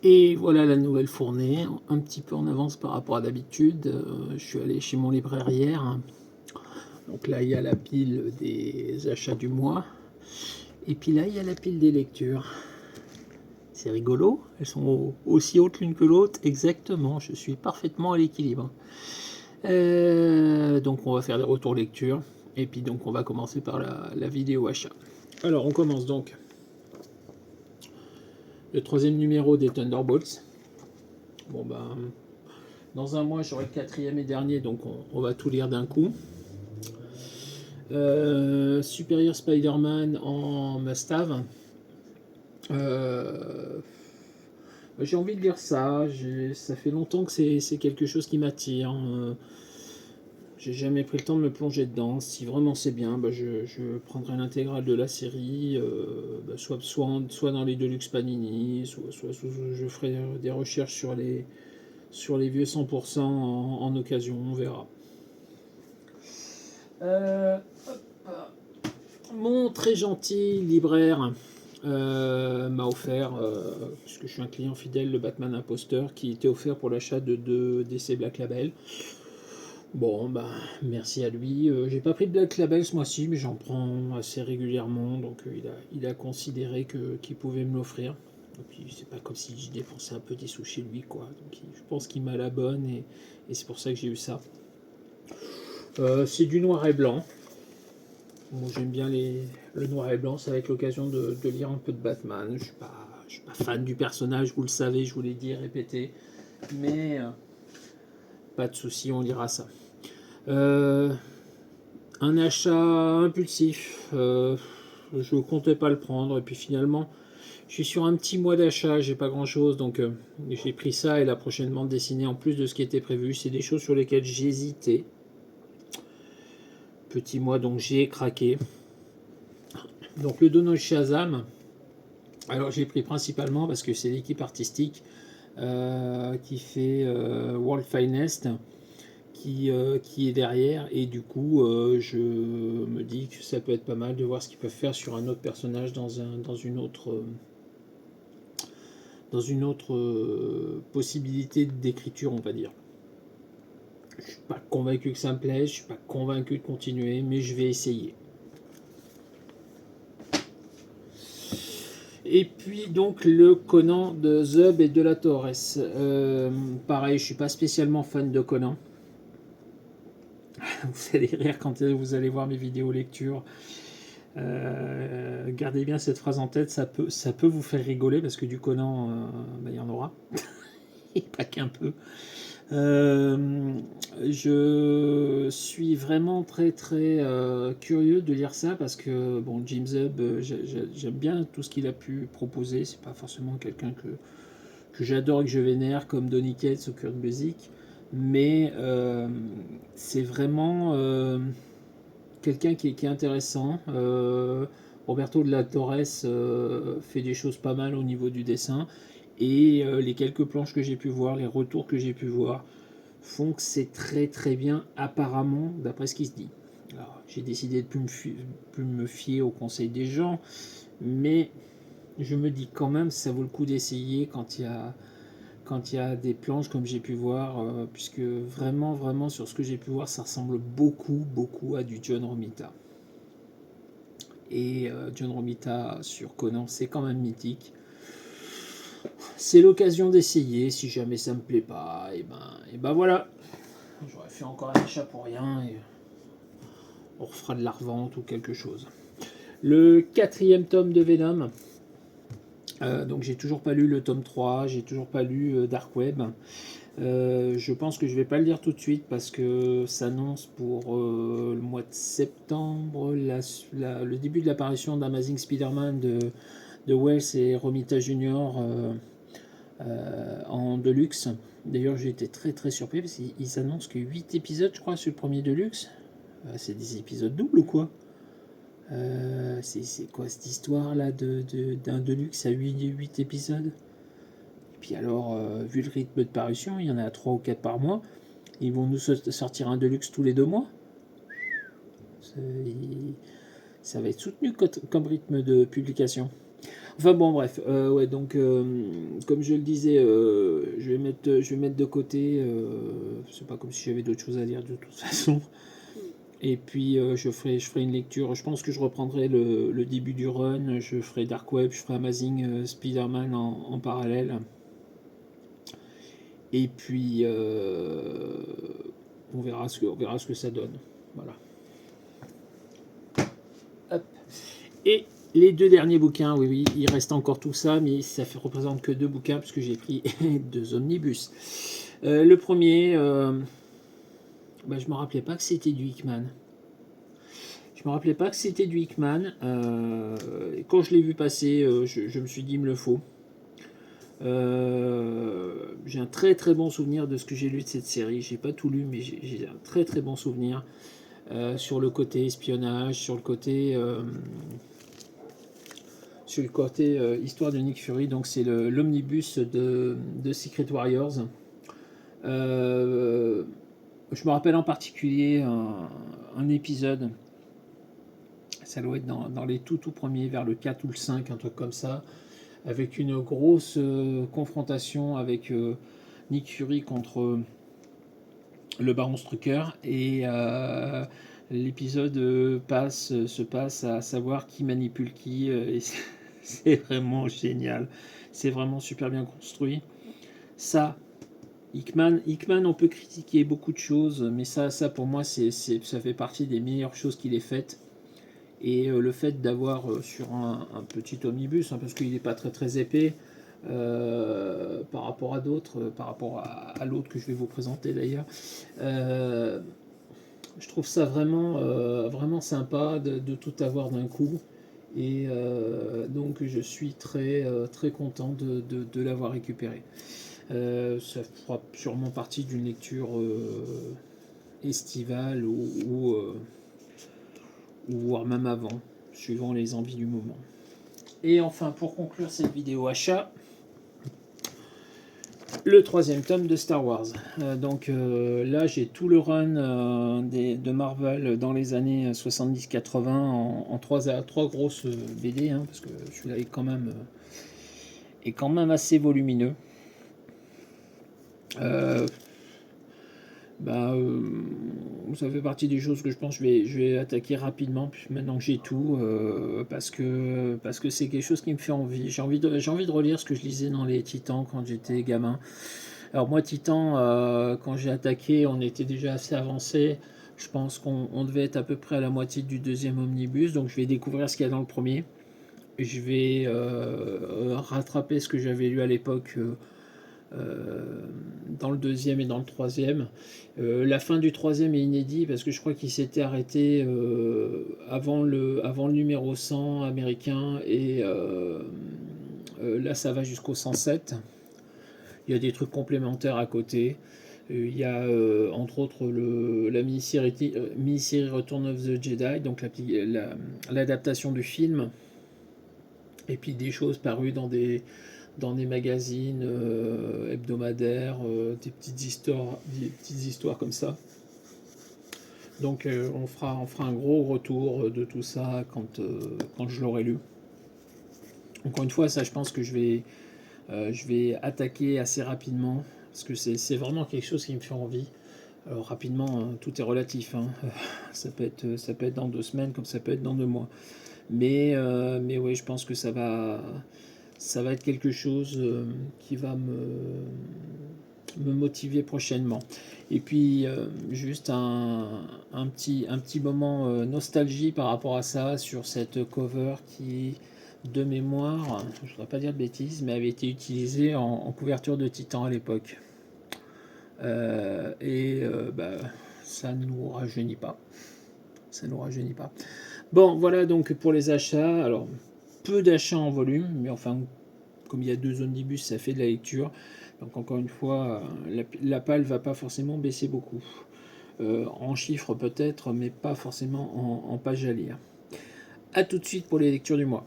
Et voilà la nouvelle fournée, un petit peu en avance par rapport à d'habitude. Je suis allé chez mon libraire hier. Donc là, il y a la pile des achats du mois. Et puis là, il y a la pile des lectures. C'est rigolo, elles sont aussi hautes l'une que l'autre. Exactement, je suis parfaitement à l'équilibre. Donc on va faire des retours lecture. Et puis donc on va commencer par la vidéo achat. Alors on commence donc le troisième numéro des Thunderbolts. Bon ben, dans un mois j'aurai le quatrième et dernier, donc on va tout lire d'un coup. Superior Spider-Man en must-have. J'ai envie de lire ça. Ça fait longtemps que c'est quelque chose qui m'attire. J'ai jamais pris le temps de me plonger dedans. Si vraiment c'est bien, je prendrai l'intégrale de la série, soit dans les Deluxe Panini, soit je ferai des recherches sur les vieux 100% en occasion. On verra. Mon très gentil libraire m'a offert, puisque je suis un client fidèle, le Batman Imposteur, qui était offert pour l'achat de 2 DC Black Label. Bon, bah, merci à lui. J'ai pas pris de Black Label ce mois-ci, mais j'en prends assez régulièrement, donc il a considéré qu'il pouvait me l'offrir. Et puis c'est pas comme si je dépensais un peu des sous chez lui, quoi. Donc je pense qu'il m'a la bonne, et c'est pour ça que j'ai eu ça. C'est du noir et blanc. Moi j'aime bien le noir et blanc, ça va être l'occasion de lire un peu de Batman. Je suis pas fan du personnage, vous le savez, je vous l'ai dit, répété. Mais pas de souci, on lira ça. Un achat impulsif. Je comptais pas le prendre, et puis finalement, je suis sur un petit mois d'achat, j'ai pas grand chose, donc j'ai pris ça et la prochaine bande dessinée en plus de ce qui était prévu. C'est des choses sur lesquelles j'hésitais. Petit mois, donc j'ai craqué. Donc le Dono Shazam, alors j'ai pris principalement parce que c'est l'équipe artistique qui fait World Finest qui est derrière, et du coup je me dis que ça peut être pas mal de voir ce qu'ils peuvent faire sur un autre personnage dans une autre possibilité d'écriture, on va dire. Je suis pas convaincu que ça me plaise, je suis pas convaincu de continuer, mais je vais essayer. Et puis donc le Conan de Zub et de la Torres. Pareil, je suis pas spécialement fan de Conan. Vous allez rire quand vous allez voir mes vidéos lecture. Gardez bien cette phrase en tête, ça peut vous faire rigoler parce que du Conan, il y en aura. Et pas qu'un peu. Je suis vraiment très très curieux de lire ça parce que bon, Jim Zub, j'aime bien tout ce qu'il a pu proposer. C'est pas forcément quelqu'un que j'adore et que je vénère comme Donny Cates ou Kurt Busiek, mais c'est vraiment quelqu'un qui est intéressant. Roberto de la Torres fait des choses pas mal au niveau du dessin, et les quelques planches que j'ai pu voir, les retours que j'ai pu voir, font que c'est très très bien apparemment, d'après ce qui se dit. Alors, j'ai décidé de plus me fier aux conseils des gens, mais je me dis quand même ça vaut le coup d'essayer quand il y a des planches comme j'ai pu voir, puisque vraiment, vraiment, sur ce que j'ai pu voir, ça ressemble beaucoup, beaucoup à du John Romita. Et John Romita sur Conan, c'est quand même mythique. C'est l'occasion d'essayer, si jamais ça me plaît pas, et ben voilà. J'aurais fait encore un achat pour rien, et on refera de la revente ou quelque chose. Le quatrième tome de Venom. Donc j'ai toujours pas lu le tome 3, j'ai toujours pas lu Dark Web. Je pense que je vais pas le lire tout de suite parce que ça annonce pour le mois de septembre le début de l'apparition d'Amazing Spider-Man de Wells et Romita Jr. En Deluxe. D'ailleurs, j'ai été très très surpris parce qu'ils annoncent que 8 épisodes, je crois, sur le premier Deluxe. C'est des épisodes doubles ou quoi? C'est quoi cette histoire là d'un Deluxe à 8 épisodes? Et puis alors, vu le rythme de parution, il y en a 3 ou 4 par mois. Ils vont nous sortir un Deluxe tous les 2 mois. Ça va être soutenu comme rythme de publication. Enfin bon, bref, ouais, donc comme je le disais, je vais mettre de côté. C'est pas comme si j'avais d'autres choses à dire de toute façon. Et puis je ferai une lecture. Je pense que je reprendrai le début du run. Je ferai Dark Web, je ferai Amazing Spider-Man en parallèle. Et puis on verra ce que ça donne. Voilà. Hop. Et les deux derniers bouquins, oui, oui, il reste encore tout ça, mais ça représente que deux bouquins, puisque j'ai pris deux omnibus. Le premier, je me rappelais pas que c'était du Hickman. Je me rappelais pas que c'était du Hickman. Quand je l'ai vu passer, je me suis dit, il me le faut. J'ai un très très bon souvenir de ce que j'ai lu de cette série. J'ai pas tout lu, mais j'ai un très très bon souvenir sur le côté espionnage, sur le côté histoire de Nick Fury. Donc c'est l'omnibus de Secret Warriors. Je me rappelle en particulier un épisode, ça doit être dans les tout premiers, vers le 4 ou le 5, un truc comme ça, avec une grosse confrontation avec Nick Fury contre le Baron Strucker, et l'épisode se passe à savoir qui manipule qui, et c'est vraiment génial, c'est vraiment super bien construit. Ça, Hickman, on peut critiquer beaucoup de choses, mais ça pour moi, ça fait partie des meilleures choses qu'il ait faites. Et le fait d'avoir sur un petit omnibus, hein, parce qu'il n'est pas très très épais par rapport à d'autres, par rapport à l'autre que je vais vous présenter d'ailleurs, je trouve ça vraiment sympa de tout avoir d'un coup. Et donc je suis très content de l'avoir récupéré. Ça fera sûrement partie d'une lecture estivale ou voire même avant, suivant les envies du moment. Et enfin, pour conclure cette vidéo achat, le troisième tome de Star Wars. Donc là, j'ai tout le run de Marvel dans les années 70-80 en trois grosses BD, hein, parce que celui-là est quand même assez volumineux. Ça fait partie des choses que je pense que je vais attaquer rapidement, puis maintenant que j'ai tout, parce que c'est quelque chose qui me fait envie. J'ai envie de relire ce que je lisais dans les Titans quand j'étais gamin. Alors moi, Titan, quand j'ai attaqué, on était déjà assez avancé. Je pense qu'on devait être à peu près à la moitié du deuxième omnibus, donc je vais découvrir ce qu'il y a dans le premier. Je vais rattraper ce que j'avais lu à l'époque dans le deuxième et dans le troisième. La fin du troisième est inédit parce que je crois qu'il s'était arrêté avant le numéro 100 américain, et là ça va jusqu'au 107. Il y a des trucs complémentaires à côté. Il y a entre autres la mini-série Return of the Jedi, donc l'adaptation du film, et puis des choses parues dans des magazines hebdomadaires, des petites histoires comme ça. Donc on fera un gros retour de tout ça quand je l'aurai lu. Encore une fois, ça, je pense que je vais attaquer assez rapidement, parce que c'est vraiment quelque chose qui me fait envie. Alors rapidement, hein, tout est relatif, hein. Ça peut être dans 2 semaines, comme ça peut être dans 2 mois. Mais oui, je pense que ça va être quelque chose qui va me motiver prochainement. Et puis juste un petit moment nostalgie par rapport à ça, sur cette cover qui, de mémoire, je ne voudrais pas dire de bêtises, mais avait été utilisée en couverture de Titan à l'époque. Ça ne nous rajeunit pas. Bon, voilà donc pour les achats. Alors, peu d'achats en volume, mais enfin, comme il y a 2 omnibus, ça fait de la lecture. Donc encore une fois, la palle va pas forcément baisser beaucoup. En chiffres peut-être, mais pas forcément en pages à lire. A tout de suite pour les lectures du mois.